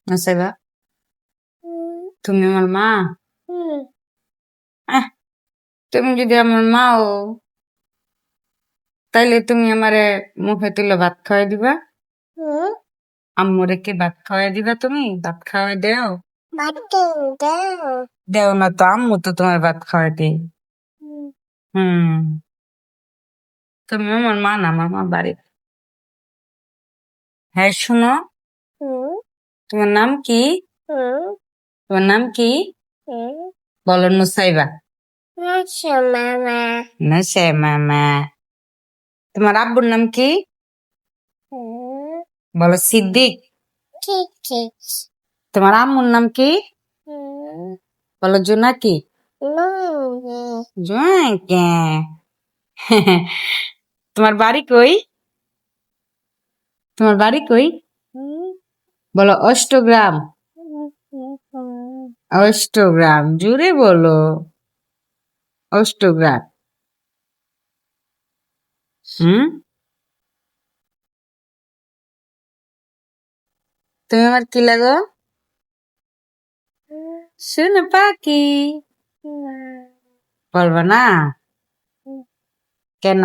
নাসাইবা, তুমি আমার মা? আহ, তুমি যদি আমার মাও তাইলে তুমি আমারে মুখে তুলে ভাত খাওয়াই দিবা? আম্মুরে কি ভাত খাওয়াই দিবা? তুমি ভাত খাওয়াই দেও? দেও না তো, আম্মু তো তোমার ভাত খাওয়াই দেই। হুম, তুমি আমার মা না, মামা বাড়ি। হ্যাঁ শুনো, তোমার নাম কি? তোমার নাম কি? বলো নুসাইবা। নুসে মামা। তোমার আব্বুর নাম কি? বলো সিদ্দিক। তোমার আম্মুর নাম কি? বলো জোনাকি। জোনাকি। তোমার বাড়ি কই? তোমার বাড়ি কই? বলো অষ্টগ্রাম। অষ্টগ্রাম, জুড়ে বলো। অষ্টগ্রাম। হুম, তুমি আমার কি লাগো? শুনো পাখি। বলবা না কেন?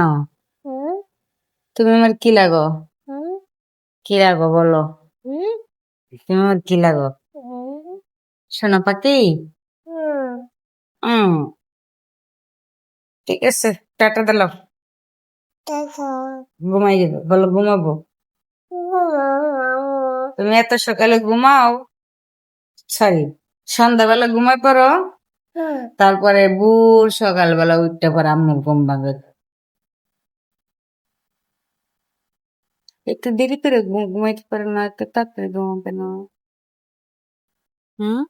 তুমি আমার কি লাগো? কি লাগো বলো? তুমি আমার কি লাগো? শোনো পাখি। হুম, ঠিক আছে, টাটা দিলাম। ঘুমাই যাবে, বলো ঘুমাবো। তুমি এত সকালে ঘুমাও? সরি, সন্ধ্যাবেলা ঘুমাই পড়ো, তারপরে ভোর সকালবেলা উঠতে পরে আম্মুর ঘুম ভাঙে। একটু দেরি করে ঘুমাইতে পারে না, একটু তাড়াতাড়ি ঘুমাবে না? হুম।